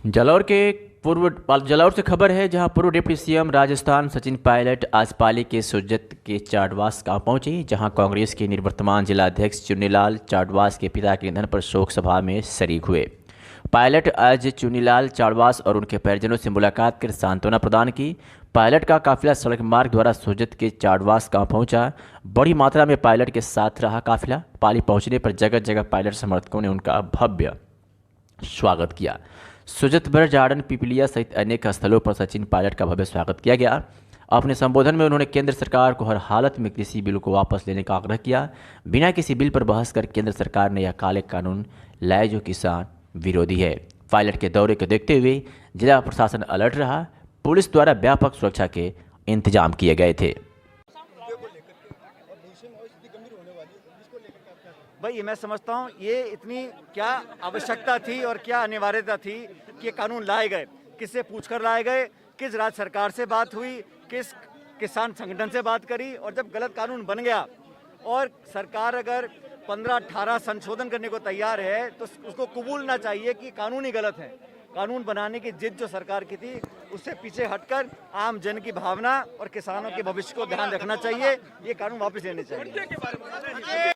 जलौर से खबर है, जहां पूर्व डिप्टी सीएम राजस्थान सचिन पायलट आज पाली के सुरजत के चाडवास गांव पहुंचे, जहां कांग्रेस के निवर्तमान जिलाध्यक्ष चुन्नीलाल चाडवास के पिता के निधन पर शोक सभा में शरीक हुए। पायलट आज चुन्नीलाल चाडवास और उनके परिजनों से मुलाकात कर सांत्वना प्रदान की। पायलट का काफिला सड़क मार्ग द्वारा सुरजत के चाडवास गांव पहुंचा। बड़ी मात्रा में पायलट के साथ रहा काफिला। पाली पहुंचने पर जगह जगह पायलट समर्थकों ने उनका भव्य स्वागत किया। सुरजत भर जार्डन पिपलिया सहित अनेक स्थलों पर सचिन पायलट का भव्य स्वागत किया गया। अपने संबोधन में उन्होंने केंद्र सरकार को हर हालत में कृषि बिल को वापस लेने का आग्रह किया। बिना किसी बिल पर बहस कर केंद्र सरकार ने यह काले कानून लाए जो किसान विरोधी है। पायलट के दौरे को देखते हुए जिला प्रशासन अलर्ट रहा। पुलिस द्वारा व्यापक सुरक्षा के इंतजाम किए गए थे। भाई मैं समझता हूँ ये इतनी क्या आवश्यकता थी और क्या अनिवार्यता थी कि ये कानून लाए गए, किससे पूछकर लाए गए, किस राज्य सरकार से बात हुई, किस किसान संगठन से बात करी, और जब गलत कानून बन गया और सरकार अगर 15-18 संशोधन करने को तैयार है तो उसको कबूलना चाहिए कि कानून ही गलत है। कानून बनाने की जिद जो सरकार की थी उससे पीछे हटकर आम जन की भावना और किसानों के भविष्य को ध्यान रखना चाहिए। ये कानून वापस लेने चाहिए।